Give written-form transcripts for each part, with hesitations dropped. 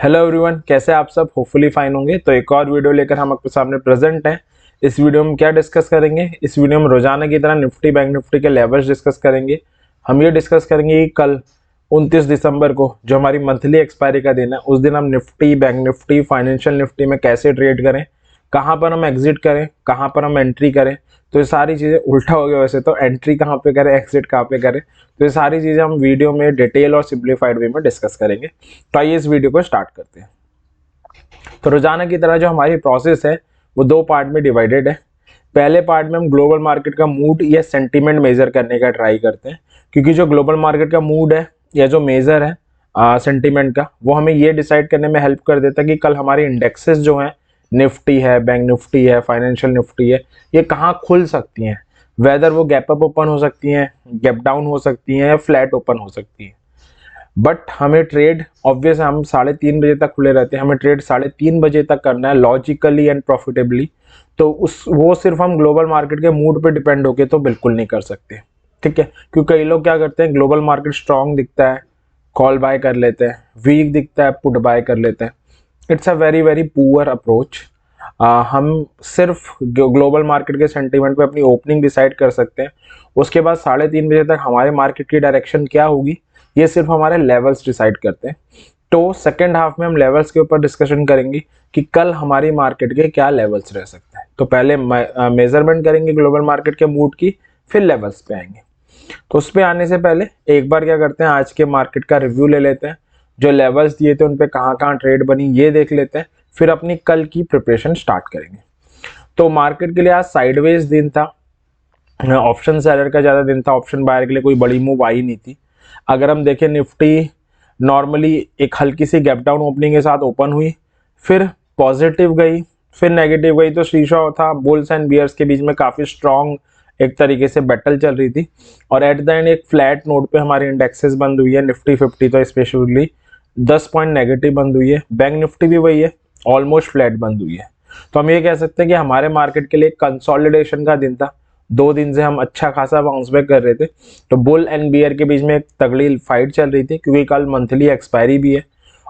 Hello everyone, कैसे आप सब? होपफुली फाइन होंगे। तो एक और वीडियो लेकर हम आपके सामने प्रेजेंट हैं। इस वीडियो में क्या डिस्कस करेंगे? इस वीडियो में रोजाना की तरह निफ्टी बैंक निफ्टी के लेवल्स डिस्कस करेंगे। हम ये डिस्कस करेंगे कि कल 29 दिसंबर को जो हमारी मंथली एक्सपायरी का दिन है, उस दिन हम Nifty bank Nifty financial Nifty में कैसे ट्रेड करें, कहाँ पर हम एग्जिट करें, कहाँ पर हम एंट्री करें। तो ये सारी चीज़ें उल्टा हो गया, वैसे तो एंट्री कहाँ पे करें, एग्जिट कहाँ पे करें। तो ये सारी चीज़ें हम वीडियो में डिटेल और सिंप्लीफाइड वे में डिस्कस करेंगे। तो आइए इस वीडियो को स्टार्ट करते हैं। तो रोजाना की तरह जो हमारी प्रोसेस है वो दो पार्ट में डिवाइडेड है। पहले पार्ट में हम ग्लोबल मार्केट का मूड या सेंटीमेंट मेजर करने का ट्राई करते हैं, क्योंकि जो ग्लोबल मार्केट का मूड है या जो मेजर है सेंटीमेंट का, वो हमें ये डिसाइड करने में हेल्प कर देता है कि कल हमारी इंडेक्सेस जो हैं, निफ्टी है, बैंक निफ्टी है, फाइनेंशियल निफ्टी है, ये कहाँ खुल सकती हैं। वेदर वो गैप अप ओपन हो सकती हैं, गैप डाउन हो सकती हैं, या फ्लैट ओपन हो सकती है। बट हमें ट्रेड ऑब्वियस हम 3:30 बजे तक खुले रहते हैं, हमें ट्रेड 3:30 बजे तक करना है लॉजिकली एंड प्रॉफिटेबली। तो उस वो सिर्फ हम ग्लोबल मार्केट के मूड पे डिपेंड होके तो बिल्कुल नहीं कर सकते, ठीक है। क्योंकि कई लोग क्या करते हैं, ग्लोबल मार्केट स्ट्रांग दिखता है कॉल बाय कर लेते हैं, वीक दिखता है पुट बाय कर लेते हैं। It's a very very poor approach. हम सिर्फ ग्लोबल मार्केट के सेंटीमेंट पे अपनी ओपनिंग डिसाइड कर सकते हैं। उसके बाद 3:30 बजे तक हमारे मार्केट की डायरेक्शन क्या होगी, ये सिर्फ हमारे लेवल्स डिसाइड करते हैं। तो सेकेंड हाफ में हम लेवल्स के ऊपर डिस्कशन करेंगे कि कल हमारी मार्केट के क्या लेवल्स रह सकते हैं। तो पहले मेजरमेंट करेंगे ग्लोबल मार्केट के मूड की, फिर लेवल्स पे आएंगे। तो उस पे आने से पहले एक बार क्या करते हैं, आज के मार्केट का रिव्यू ले लेते हैं। जो लेवल्स दिए थे उन पे कहाँ कहाँ ट्रेड बनी ये देख लेते हैं, फिर अपनी कल की प्रिपरेशन स्टार्ट करेंगे। तो मार्केट के लिए आज साइडवेज दिन था, ऑप्शन सेलर का ज़्यादा दिन था, ऑप्शन बायर के लिए कोई बड़ी मूव आई नहीं थी। अगर हम देखें, निफ्टी नॉर्मली एक हल्की सी गैप डाउन ओपनिंग के साथ ओपन हुई, फिर पॉजिटिव गई, फिर नेगेटिव गई। तो शीशा था बुल्स एंड बियर्स के बीच में काफ़ी स्ट्रॉन्ग एक तरीके से बैटल चल रही थी। और एट द एंड एक फ्लैट नोट पे हमारी इंडेक्सेस बंद हुई है। निफ्टी 50 तो स्पेशली 10 पॉइंट नेगेटिव बंद हुई है। बैंक निफ्टी भी वही है, ऑलमोस्ट फ्लैट बंद हुई है। तो हम ये कह सकते हैं कि हमारे मार्केट के लिए कंसोलिडेशन का दिन था। 2 दिन से हम अच्छा खासा बाउंस बैक कर रहे थे। तो बुल एंड बियर के बीच में एक तगड़ी फाइट चल रही थी, क्योंकि कल मंथली एक्सपायरी भी है।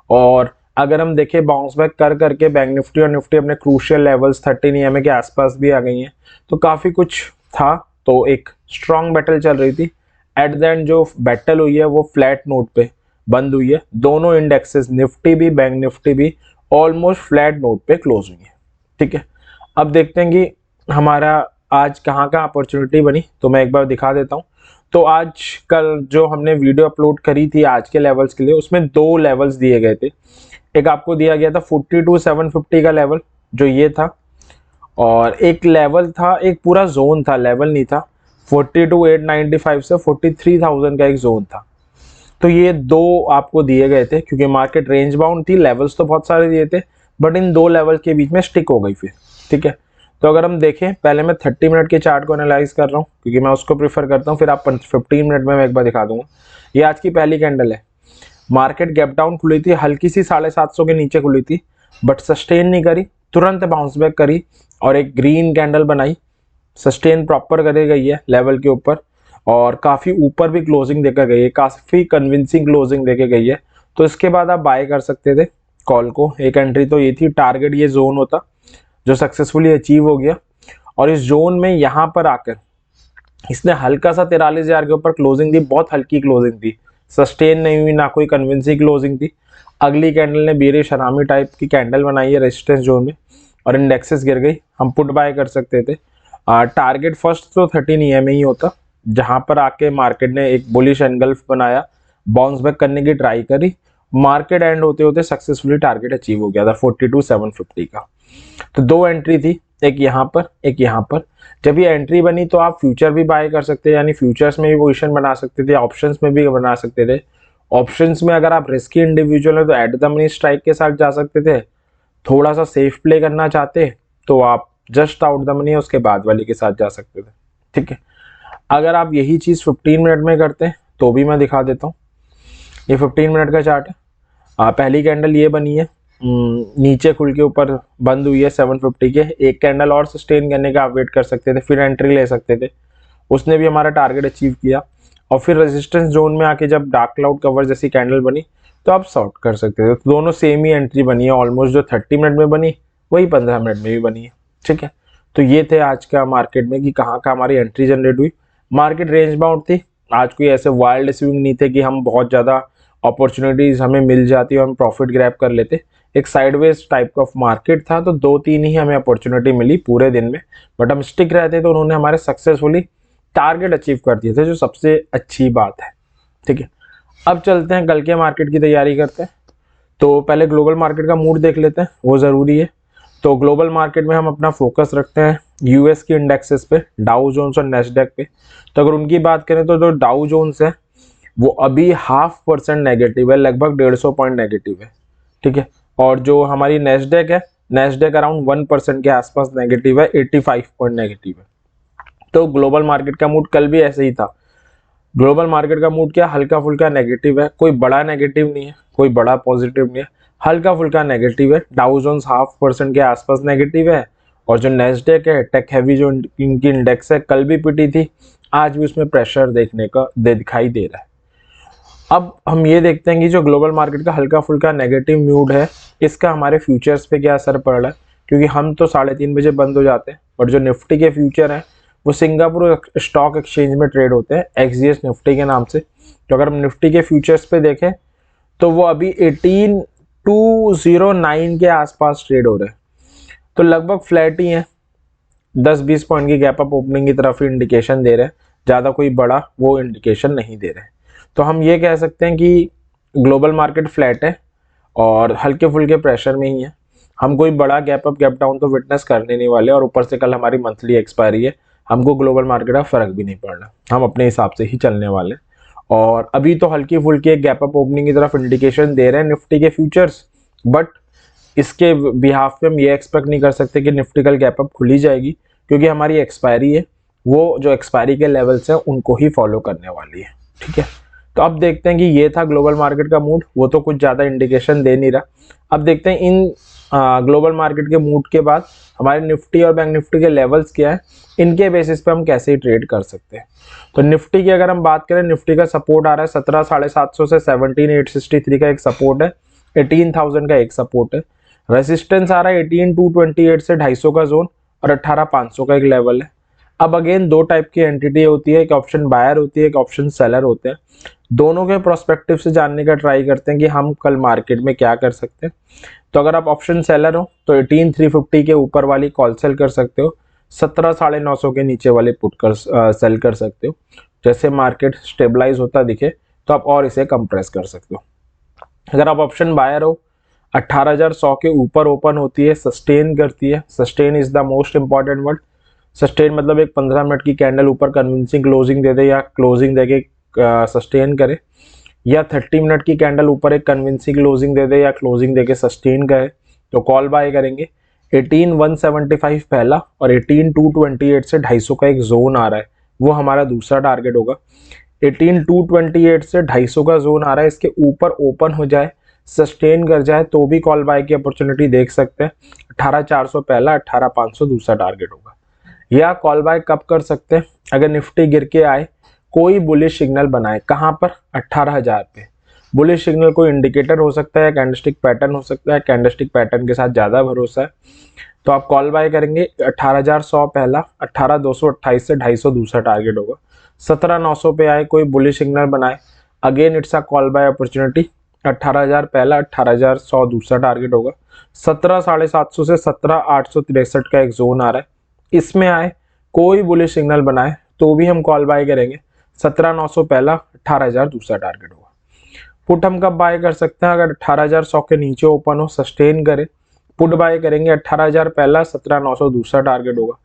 और अगर हम देखें, बाउंस बैक कर करके बैंक निफ्टी और निफ्टी अपने क्रूशियल लेवल्स 13 EMA के आसपास भी आ गई हैं। तो काफ़ी कुछ था, तो एक स्ट्रॉन्ग बैटल चल रही थी। एट द एंड जो बैटल हुई है वो फ्लैट नोट पे बंद हुई है। दोनों इंडेक्सेस, निफ्टी भी बैंक निफ्टी भी, ऑलमोस्ट फ्लैट नोट पे क्लोज हुई है, ठीक है। अब देखते हैं कि हमारा आज कहाँ का अपॉर्चुनिटी बनी। तो मैं एक बार दिखा देता हूँ। तो आज कल जो हमने वीडियो अपलोड करी थी आज के लेवल्स के लिए, उसमें 2 लेवल्स दिए गए थे। एक आपको दिया गया था 42,750 का लेवल, जो ये था, और एक लेवल था, एक पूरा जोन था, लेवल नहीं था। 42,895 से 43,000 का एक जोन था। तो ये 2 आपको दिए गए थे, क्योंकि मार्केट रेंज बाउंड थी। लेवल्स तो बहुत सारे दिए थे, बट इन 2 लेवल के बीच में स्टिक हो गई फिर, ठीक है। तो अगर हम देखें, पहले मैं 30 मिनट के चार्ट को एनालाइज कर रहा हूँ, क्योंकि मैं उसको प्रीफर करता हूँ। फिर आप 15 मिनट में मैं एक बार दिखा दूंगा। ये आज की पहली कैंडल है। मार्केट गैप डाउन खुली थी, हल्की सी 750 के नीचे खुली थी, बट सस्टेन नहीं करी, तुरंत बाउंस बैक करी और एक ग्रीन कैंडल बनाई। सस्टेन प्रॉपर करे गई है लेवल के ऊपर, और काफ़ी ऊपर भी क्लोजिंग देकर गई है, काफ़ी कन्विंसिंग क्लोजिंग देके गई है। तो इसके बाद आप बाय कर सकते थे कॉल को। एक एंट्री तो ये थी, टारगेट ये जोन होता जो सक्सेसफुली अचीव हो गया। और इस जोन में यहाँ पर आकर इसने हल्का सा 43,000 के ऊपर क्लोजिंग दी, बहुत हल्की क्लोजिंग थी, सस्टेन नहीं हुई, ना कोई कन्विंसिंग क्लोजिंग थी। अगली कैंडल ने बेरिश हरामी टाइप की कैंडल बनाई है रेजिस्टेंस जोन में, और इंडेक्सेस गिर गई। हम पुट बाय कर सकते थे। टारगेट फर्स्ट तो 13 EMA ही होता, जहां पर आके मार्केट ने एक बुलिश एनगल्फ बनाया, बाउंस बैक करने की ट्राई करी। मार्केट एंड होते होते सक्सेसफुली टारगेट अचीव हो गया था 42,750 का। तो 2 एंट्री थी, एक यहाँ पर एक यहाँ पर। जब ये एंट्री बनी तो आप फ्यूचर भी बाय कर सकते हैं, यानी फ्यूचर्स में भी पोजीशन बना सकते थे, ऑप्शंस में भी बना सकते थे। ऑप्शंस में अगर आप रिस्की इंडिविजुअल है तो एट द मनी स्ट्राइक के साथ जा सकते थे। थोड़ा सा सेफ प्ले करना चाहते तो आप जस्ट आउट द मनी उसके बाद वाली के साथ जा सकते थे, ठीक है। अगर आप यही चीज़ 15 मिनट में करते हैं तो भी मैं दिखा देता हूँ। ये 15 मिनट का चार्ट है। पहली कैंडल ये बनी है, नीचे खुल के ऊपर बंद हुई है 750 के। एक कैंडल और सस्टेन करने का आप वेट कर सकते थे, फिर एंट्री ले सकते थे। उसने भी हमारा टारगेट अचीव किया। और फिर रेजिस्टेंस जोन में आके जब डार्क क्लाउड कवर जैसी कैंडल बनी, तो आप शॉर्ट कर सकते थे। तो दोनों सेम ही एंट्री बनी है ऑलमोस्ट, जो 30 मिनट में बनी वही 15 मिनट में भी बनी है। ठीक है, तो ये थे आज का मार्केट में कि कहाँ का हमारी एंट्री जनरेट हुई। मार्केट रेंज बाउंड थी, आज कोई ऐसे वाइल्ड स्विंग नहीं थे कि हम बहुत ज़्यादा अपॉर्चुनिटीज हमें मिल जाती और हम प्रॉफिट ग्रैब कर लेते। एक साइडवेज टाइप ऑफ मार्केट था, तो 2-3 ही हमें अपॉर्चुनिटी मिली पूरे दिन में, बट हम स्टिक रहते तो उन्होंने हमारे सक्सेसफुली टारगेट अचीव कर दिए थे, जो सबसे अच्छी बात है। ठीक है, अब चलते हैं कल के मार्केट की तैयारी करते हैं। तो पहले ग्लोबल मार्केट का मूड देख लेते हैं, वो ज़रूरी है। तो ग्लोबल मार्केट में हम अपना फोकस रखते हैं यूएस की इंडेक्सेस पे, डाउ जोन्स और नेस्डैक पे। तो अगर उनकी बात करें तो जो डाउ जोन्स है वो अभी 0.5% नेगेटिव है, लगभग 150 पॉइंट नेगेटिव है। ठीक है, और जो हमारी नेस्डैक है, नेस्डैक अराउंड 1% के आसपास नेगेटिव है, 85 पॉइंट नेगेटिव है। तो ग्लोबल मार्केट का मूड कल भी ऐसे ही था। ग्लोबल मार्केट का मूड क्या, हल्का फुल्का नेगेटिव है, कोई बड़ा नेगेटिव नहीं है, कोई बड़ा पॉजिटिव नहीं है, हल्का फुल्का नेगेटिव है। डाउ जोन्स 0.5% के आसपास नेगेटिव है, और जो नेस्डैक है, टेक हैवी जो इनकी इंडेक्स है, कल भी पिटी थी, आज भी उसमें प्रेशर देखने का दिखाई दे रहा है। अब हम ये देखते हैं कि जो ग्लोबल मार्केट का हल्का फुल्का नेगेटिव मूड है, इसका हमारे फ्यूचर्स पे क्या असर पड़ रहा है, क्योंकि हम तो 3:30 बजे बंद हो जाते हैं, और जो निफ्टी के फ्यूचर हैं वो सिंगापुर स्टॉक एक्सचेंज में ट्रेड होते हैं, एक्सजीएस निफ्टी के नाम से। तो अगर हम निफ्टी के फ्यूचर्स पे देखें तो वो अभी 18,209 के आसपास ट्रेड हो रहे हैं, तो लगभग फ्लैट ही है, 10-20 पॉइंट की गैप अप ओपनिंग की तरफ इंडिकेशन दे रहे हैं, ज़्यादा कोई बड़ा वो इंडिकेशन नहीं दे रहे हैं। तो हम ये कह सकते हैं कि ग्लोबल मार्केट फ्लैट है और हल्के फुल्के प्रेशर में ही है। हम कोई बड़ा गैप अप गैप डाउन तो विटनेस करने नहीं वाले, और ऊपर से कल हमारी मंथली एक्सपायरी है, हमको ग्लोबल मार्केट का फर्क भी नहीं पड़ना, हम अपने हिसाब से ही चलने वाले। और अभी तो हल्की फुल्की एक गैप अप ओपनिंग की तरफ इंडिकेशन दे रहे हैं निफ्टी के फ्यूचर्स, बट इसके बिहाफ पे हम ये एक्सपेक्ट नहीं कर सकते कि निफ्टी कल गैप अप खुली जाएगी, क्योंकि हमारी एक्सपायरी है, वो जो एक्सपायरी के लेवल्स हैं उनको ही फॉलो करने वाली है। ठीक है, तो अब देखते हैं कि ये था ग्लोबल मार्केट का मूड, वो तो कुछ ज़्यादा इंडिकेशन दे नहीं रहा। अब देखते हैं इन ग्लोबल मार्केट के मूड के बाद हमारे निफ्टी और बैंक निफ्टी के लेवल्स क्या है, इनके बेसिस पे हम कैसे ट्रेड कर सकते हैं। तो निफ्टी की अगर हम बात करें, निफ्टी का सपोर्ट आ रहा है 17,750 से 17,863 का एक सपोर्ट है, 18,000 का एक सपोर्ट है। रेसिस्टेंस आ रहा है 18,228 से 250 का जोन, और 18,500 का एक लेवल है। अब अगेन दो टाइप की एंटिटी होती है, एक ऑप्शन बायर होती है, एक ऑप्शन सेलर होते हैं। दोनों के प्रोस्पेक्टिव से जानने का ट्राई करते हैं कि हम कल मार्केट में क्या कर सकते हैं। तो अगर आप ऑप्शन सेलर हो तो 18,350 के ऊपर वाली कॉल सेल कर सकते हो, 17,950 के नीचे वाले पुट कर सेल कर सकते हो। जैसे मार्केट स्टेबलाइज होता दिखे तो आप और इसे कंप्रेस कर सकते हो। अगर आप ऑप्शन बायर हो, 18,100 के ऊपर ओपन होती है, सस्टेन करती है, sustain is the most important word. Sustain मतलब एक 15 मिनट की कैंडल ऊपर कन्विंसिंग क्लोजिंग दे दे, या क्लोजिंग देके सस्टेन करे, या 30 मिनट की कैंडल ऊपर एक कन्विंसिंग क्लोजिंग दे दे या क्लोजिंग देके सस्टेन करे, तो कॉल बाय करेंगे। 18,175 पहला, और 18,228 से 250 का एक जोन आ रहा है, वो हमारा दूसरा टारगेट होगा। 18,228 से 250 का जोन आ रहा है, इसके ऊपर ओपन हो जाए, सस्टेन कर जाए, तो भी कॉल बाय की अपॉर्चुनिटी देख सकते हैं। 18,400 पहला, 18,500 दूसरा टारगेट होगा। या कॉल बाय कब कर सकते हैं, अगर निफ्टी गिर के आए, कोई बुलिश सिग्नल बनाए, कहाँ पर, 18,000 पे। बुलिश सिग्नल कोई इंडिकेटर हो सकता है, कैंडलस्टिक पैटर्न हो सकता है, कैंडलस्टिक पैटर्न के साथ ज़्यादा भरोसा है, तो आप कॉल बाय करेंगे। 18,100 पहला, 18,228 से 250 दूसरा टारगेट होगा। 17,900 पे आए, कोई बुलिश सिग्नल बनाए, again it's a call buy opportunity. 18,000 पहला, 18,100 दूसरा टारगेट होगा। 17,750 से 17,863 का एक जोन आ रहा है, इसमें आए, कोई बुलिश सिग्नल बनाए, तो भी हम कॉल बाय करेंगे। 17,900 पहला, 18,000 दूसरा टारगेट होगा। पुट हम कब बाय कर सकते हैं, अगर 18,100 के नीचे ओपन हो, सस्टेन करे, पुट बाय करेंगे। 18,000 पहला, 17,900 दूसरा टारगेट होगा।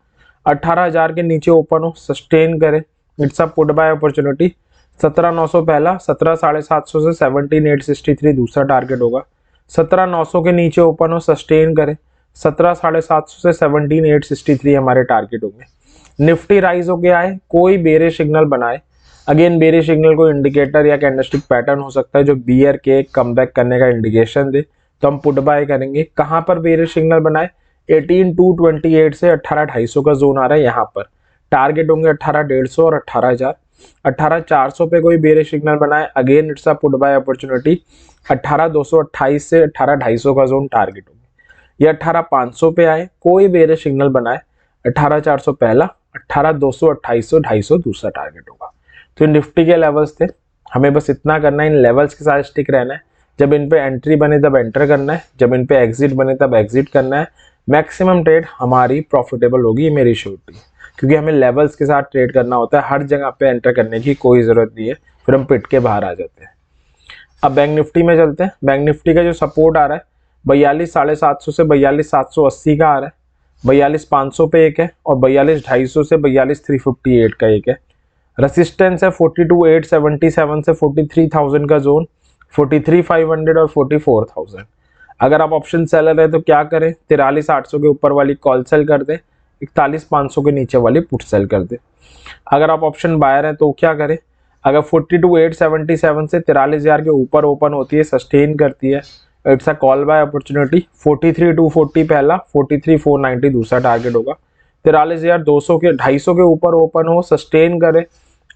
18,000 के नीचे ओपन हो, सस्टेन करे, it's a put buy opportunity. 17,900 पहला, 17,750 से 17,863 दूसरा टारगेट होगा। 17,900 के नीचे ओपन हो, सस्टेन करे, 17,750 से 17,863 हमारे टारगेट होंगे। निफ्टी राइज होके आए, कोई बेरिश सिग्नल बनाए, अगेन बेरिश सिग्नल को इंडिकेटर या कैंडलस्टिक पैटर्न हो सकता है जो बियर के कमबैक करने का इंडिकेशन दे, तो हम पुट बाय करेंगे। कहाँ पर बेरिश सिग्नल बनाए, 18,228 से 18,250 का जोन आ रहा है, यहाँ पर टारगेट होंगे 18,150 और 18,000। 18,400 पे कोई बेरिश सिग्नल बनाए, again it's a put buy opportunity. 18,228 से 18,250 का जोन टारगेट होगा। या 18,500 पे आए, कोई बेरिश सिग्नल बनाए, 18,400 पहला, 18,228 250 दूसरा टारगेट होगा। तो इन निफ्टी के लेवल्स थे, हमें बस इतना करना है, इन लेवल्स के साथ स्टिक रहना है। जब इन पे एंट्री बने तब एंटर करना है, जब इन पे एग्जिट बने तब एग्जिट करना है। मैक्सिमम ट्रेड हमारी प्रॉफिटेबल होगी, ये मेरी श्योरिटी है, क्योंकि हमें लेवल्स के साथ ट्रेड करना होता है। हर जगह पे एंटर करने की कोई ज़रूरत नहीं है, फिर हम पिट के बाहर आ जाते हैं। अब बैंक निफ्टी में चलते हैं। बैंक निफ्टी का जो सपोर्ट आ रहा है 42,750 से 42,780 का आ रहा है, 42,500 पे एक है, और 42,250 से 42,358 का एक है। रेसिस्टेंस है 42,877 से 43,000 का जोन, 43,500 और 44,000। अगर आप ऑप्शन सेलर है तो क्या करें, 43,800 के ऊपर वाली कॉल सेल कर दें, 41,500 के नीचे वाली पुट सेल कर दें। अगर आप ऑप्शन बायर हैं तो क्या करें, अगर 42,877 से 43,000 के ऊपर ओपन होती है, सस्टेन करती है, it's a call buy opportunity. 43,240 पहला, 43,490 दूसरा टारगेट होगा। 43,200 के 250 के ऊपर ओपन हो, सस्टेन करे,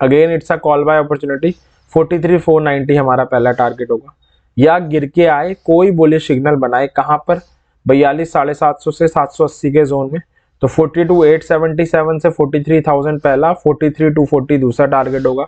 again it's a call buy opportunity. 43,490 हमारा पहला टारगेट होगा। या गिर के आए, कोई बुलिश सिग्नल बनाए, कहाँ पर, 42,750 से 780 के जोन में, तो 42,877 से 43,000 पहला, 43,240 दूसरा टारगेट होगा।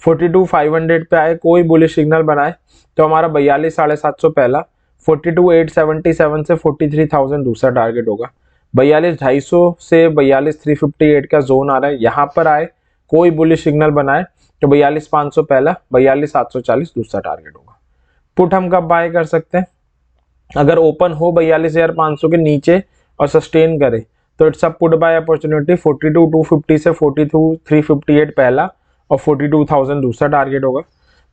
42,500 पे आए, कोई बुलिश सिग्नल बनाए, तो हमारा 42,750 पहला, 42,877 से 43,000 दूसरा टारगेट होगा। 42,250 से 42,358 का जोन आ रहा है, यहाँ पर आए, कोई बुलिश सिग्नल बनाए, तो 42,500 पहला, 42,740 दूसरा टारगेट होगा। पुट हम कब बाय कर सकते हैं, अगर ओपन हो 42,500 के नीचे और सस्टेन करे, तो it's a put buy opportunity. 42,250 से 42,358 पहला और 42,000 दूसरा टारगेट होगा।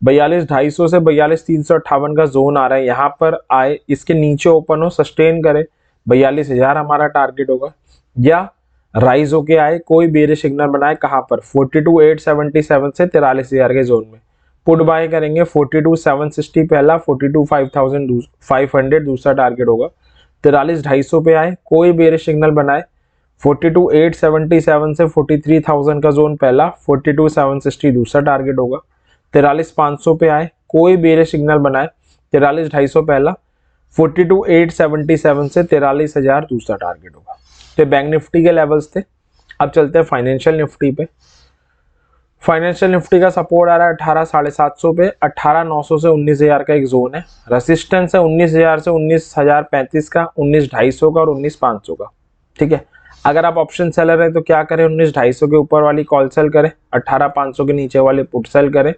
42,250 से 42,358 का जोन आ रहा है, यहाँ पर आए, इसके नीचे ओपन हो, सस्टेन करे, 42,000 हमारा टारगेट होगा। या राइज होके आए, कोई बेरिश सिग्नल बनाए, कहाँ पर, 42,877 से 43,000 के जोन में, पुट बाय करेंगे। 42,760 पहला, 42,500 दूसरा टारगेट होगा। 43,250 पे आए, कोई बेरिश सिग्नल बनाए, 42,877 से 43,000 का जोन पहला, 42,760 दूसरा टारगेट होगा। 43,500 पे आए, कोई बेरिश सिग्नल बनाए, 43,250 पहला, 42,877 से 43,000 दूसरा टारगेट होगा। तो बैंक निफ्टी के लेवल्स थे। अब चलते हैं फाइनेंशियल निफ्टी पे। फाइनेंशियल निफ्टी का सपोर्ट आ रहा है 18,750 पे, 18,900 से 19,000 का एक जोन है। रेसिस्टेंस है 19,000 से 19,035 का, 19,250 का और 19,500 का। ठीक है, अगर आप ऑप्शन सेलर है तो क्या करें, 19,250 के ऊपर वाली कॉल सेल करें, 18,500 के नीचे वाले पुट सेल करें।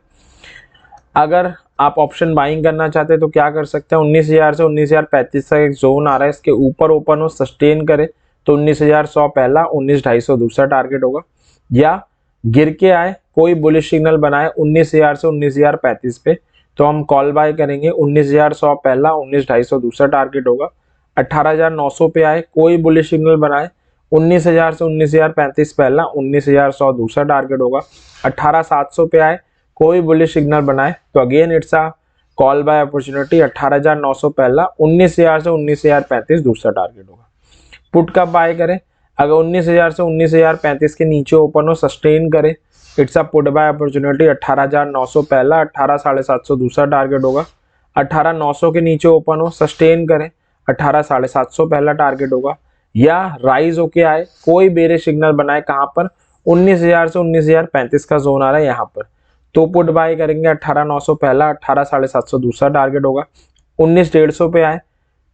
अगर आप ऑप्शन बाइंग करना चाहते हैं तो क्या कर सकते हैं, 19,000 से 19,035 का एक जोन आ रहा है, इसके ऊपर ओपन हो, सस्टेन करे, तो 19,100 पहला, 19,250 दूसरा टारगेट होगा। या गिर के आए, कोई बुलिश सिग्नल बनाए 19,000 से 19,035 पे, तो हम कॉल बाय करेंगे, 19,100 पहला, 19,250 दूसरा टारगेट होगा। 18,900 पे आए, कोई बुलिश सिग्नल बनाए, 19,000 से 19,035 पहला, 19,100 दूसरा टारगेट होगा। 18,700 पे आए, कोई बुलिश सिग्नल बनाए, तो again it's a call buy opportunity. 18,900 पहला, 19,000 से 19,035 दूसरा टारगेट होगा। पुट कब बाय करें, अगर 19,000 से 19,035 के नीचे ओपन हो, सस्टेन करे, it's a put buy opportunity. 18,900 पहला, 18,750 दूसरा टारगेट होगा। 18,900 के नीचे ओपन हो, सस्टेन करे, 18,750 पहला टारगेट होगा। या राइज होके आए, कोई बेरिश सिग्नल बनाए, कहाँ पर, 19,000 से 19,035 का जोन आ रहा है यहाँ पर, तो पुट बाय करेंगे। 18,900 पहला, 18,750 दूसरा टारगेट होगा। 19,150 पे आए,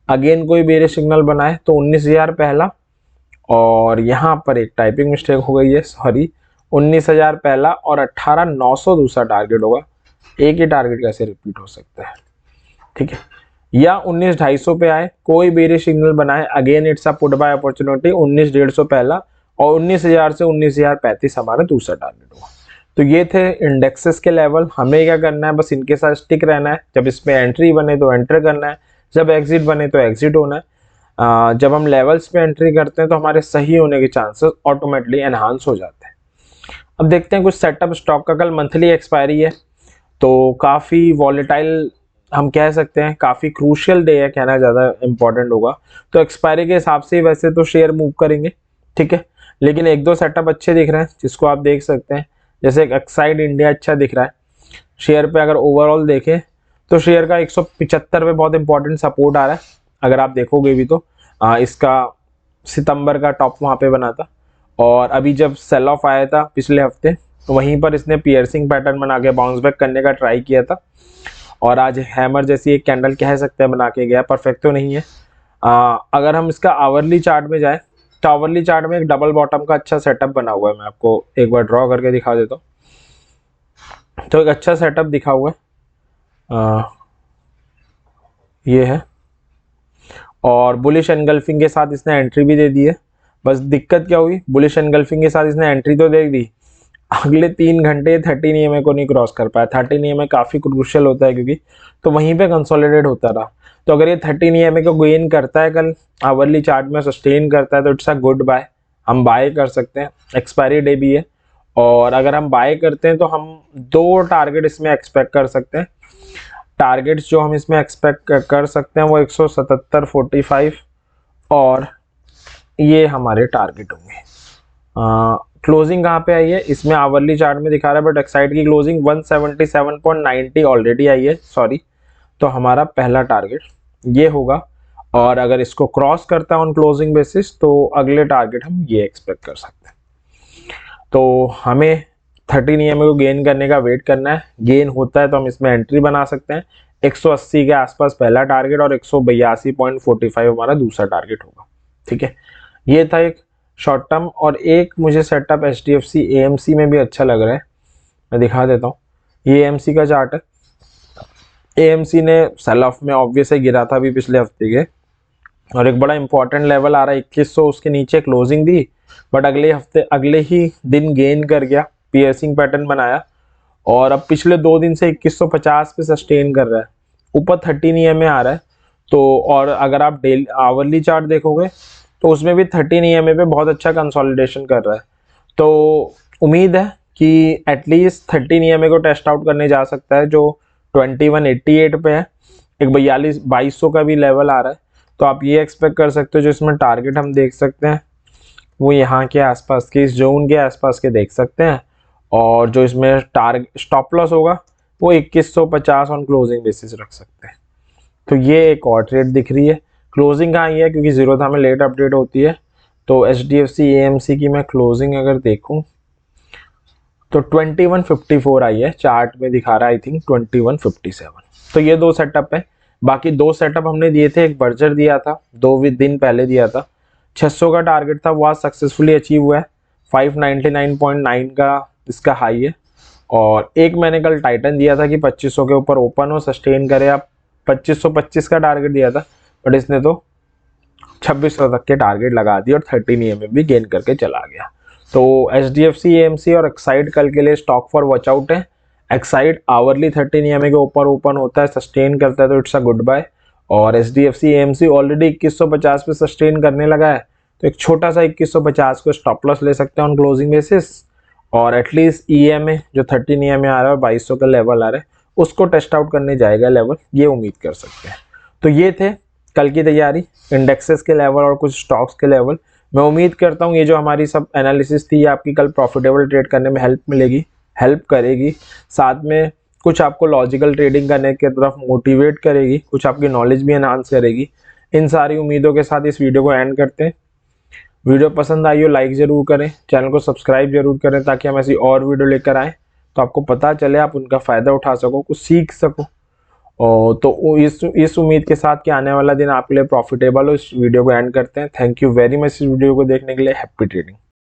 अगेन कोई बेरिश सिग्नल बनाए, तो 19,000 पहला, और यहाँ पर एक टाइपिंग मिस्टेक हो गई है, सॉरी, 19,000 पहला और 18,900 दूसरा टारगेट होगा। एक ही टारगेट कैसे रिपीट हो सकता है, ठीक है। या 19,250 पे आए, कोई बेरिश सिग्नल बनाए, again it's a put buy opportunity. 19,150 पहला और 19,000 से 19,035 हमारा दूसरा टारगेट होगा। तो ये थे इंडेक्सेस के लेवल। हमें क्या करना है, बस इनके साथ स्टिक रहना है। जब इसमें एंट्री बने तो एंटर करना है, जब एग्जिट बने तो एग्जिट होना है। जब हम लेवल्स पे एंट्री करते हैं तो हमारे सही होने के चांसेस ऑटोमेटिकली एनहांस हो जाते हैं। अब देखते हैं कुछ सेटअप स्टॉक का। कल मंथली एक्सपायरी है, तो काफ़ी वॉलेटाइल हम कह सकते हैं, काफ़ी क्रूशियल डे है, कहना ज़्यादा इंपॉर्टेंट होगा। तो एक्सपायरी के हिसाब से वैसे तो शेयर मूव करेंगे, ठीक है, लेकिन एक दो सेटअप अच्छे दिख रहे हैं जिसको आप देख सकते हैं। जैसे एक एक्साइड इंडिया अच्छा दिख रहा है। शेयर पे अगर ओवरऑल देखें तो शेयर का 175 पे बहुत इंपॉर्टेंट सपोर्ट आ रहा है, अगर आप देखोगे भी तो इसका सितंबर का टॉप वहाँ पे बना था, और अभी जब सेल ऑफ आया था पिछले हफ्ते तो वहीं पर इसने पियर्सिंग पैटर्न बना के बाउंस बैक करने का ट्राई किया था, और आज हैमर जैसी एक कैंडल कह सकते हैं बना के गया, परफेक्ट तो नहीं है। अगर हम इसका आवरली चार्ट में जाए तो आवरली चार्ट में एक डबल बॉटम का अच्छा सेटअप बना हुआ है, मैं आपको एक बार ड्रॉ करके दिखा देता हूँ। तो एक अच्छा सेटअप दिखा हुआ है, ये है, और बुलिश एनगल्फिंग के साथ इसने एंट्री भी दे दी है। बस दिक्कत क्या हुई, बुलिश एनगल्फिंग के साथ इसने एंट्री तो दे दी, अगले 3 घंटे 13 EMA को नहीं क्रॉस कर पाया। 13 EMA काफ़ी क्रूशियल होता है क्योंकि, तो वहीं पे कंसोलिडेट होता रहा। तो अगर ये 13 EMA को गेन करता है कल आवरली चार्ट में, सस्टेन करता है, तो इट्स अ गुड बाय, हम बाय कर सकते हैं। एक्सपायरी डे भी है, और अगर हम बाय करते हैं तो हम 2 टारगेट इसमें एक्सपेक्ट कर सकते हैं। टारगेट्स जो हम इसमें एक्सपेक्ट कर सकते हैं वो 177.45 और ये हमारे टारगेट होंगे। क्लोजिंग कहाँ पे आई है, इसमें आवरली चार्ट में दिखा रहा है, बट एक्साइड की क्लोजिंग 177.90 ऑलरेडी आई है, सॉरी। तो हमारा पहला टारगेट ये होगा, और अगर इसको क्रॉस करता है ऑन क्लोजिंग बेसिस तो अगले टारगेट हम ये एक्सपेक्ट कर सकते हैं। तो हमें 13 EMA को गेन करने का वेट करना है, गेन होता है तो हम इसमें एंट्री बना सकते हैं। 180 के आसपास पहला टारगेट और 182.45 हमारा दूसरा टारगेट होगा, ठीक है। ये था एक शॉर्ट टर्म, और एक मुझे सेटअप HDFC AMC में भी अच्छा लग रहा है, मैं दिखा देता हूँ। ये AMC का चार्ट है। AMC ने सेल ऑफ में ऑब्वियस है गिरा था अभी पिछले हफ्ते के, और एक बड़ा इंपॉर्टेंट लेवल आ रहा है 2100, उसके नीचे क्लोजिंग दी, बट अगले ही दिन गेन कर गया, पियर्सिंग पैटर्न बनाया, और अब पिछले 2 दिन से 2150 पे सस्टेन कर रहा है, ऊपर 13 EMA आ रहा है। तो और अगर आप डेली आवरली चार्ट देखोगे तो उसमें भी 13 EMA पे बहुत अच्छा कंसोलिडेशन कर रहा है। तो उम्मीद है कि एटलीस्ट 13 EMA को टेस्ट आउट करने जा सकता है, जो 2188 पे है। एक 2200 का भी लेवल आ रहा है, तो आप ये एक्सपेक्ट कर सकते हो। जो इसमें टारगेट हम देख सकते हैं वो यहाँ के आसपास के, इस जोन के आसपास के देख सकते हैं, और जो इसमें टारगेट स्टॉप लॉस होगा वो 2150 ऑन क्लोजिंग बेसिस रख सकते हैं। तो ये एक और ट्रेड दिख रही है। क्लोजिंग कहाँ आई है, क्योंकि जीरोधा में लेट अपडेट होती है, तो HDFC AMC की मैं क्लोजिंग अगर देखूं तो 2154 आई है, चार्ट में दिखा रहा है आई थिंक 2157। तो ये 2 सेटअप है। बाकी 2 सेटअप हमने दिए थे, एक बर्जर दिया था 2 दिन पहले दिया था, 600 का टारगेट था, वो आज सक्सेसफुली अचीव हुआ है। 599.9 का इसका हाई है, और एक मैंने कल टाइटन दिया था कि 2500 के ऊपर ओपन हो, सस्टेन करे। आप 2525 का टारगेट दिया था, बट इसने तो 2600 तक के टारगेट लगा दिए और 13 EMA भी गेन करके चला गया। तो HDFC AMC और एक्साइड कल के लिए स्टॉक फॉर वॉच आउट है। एक्साइड आवरली 13 EMA के ऊपर ओपन होता है, सस्टेन करता है, तो इट्स अ गुड बाय। और HDFC AMC ऑलरेडी 2150 पे सस्टेन करने लगा है, तो एक छोटा सा 2150 को स्टॉप लॉस ले सकते हैं ऑन क्लोजिंग बेसिस, और एटलीस्ट EMA जो 13 EMA आ रहा है और 2200 का लेवल आ रहा है उसको टेस्ट आउट करने जाएगा लेवल, ये उम्मीद कर सकते हैं। तो ये थे कल की तैयारी, इंडेक्सेस के लेवल और कुछ स्टॉक्स के लेवल। मैं उम्मीद करता हूँ ये जो हमारी सब एनालिसिस थी ये आपकी कल प्रॉफिटेबल ट्रेड करने में हेल्प करेगी, साथ में कुछ आपको लॉजिकल ट्रेडिंग करने की तरफ मोटिवेट करेगी, कुछ आपकी नॉलेज भी एनहांस करेगी। इन सारी उम्मीदों के साथ इस वीडियो को एंड करते हैं। वीडियो पसंद आई हो लाइक ज़रूर करें, चैनल को सब्सक्राइब जरूर करें, ताकि हम ऐसी और वीडियो लेकर आएँ तो आपको पता चले, आप उनका फ़ायदा उठा सको, कुछ सीख सको। और तो इस उम्मीद के साथ कि आने वाला दिन आपके लिए प्रॉफिटेबल हो, इस वीडियो को एंड करते हैं। थैंक यू वेरी मच इस वीडियो को देखने के लिए। Happy trading.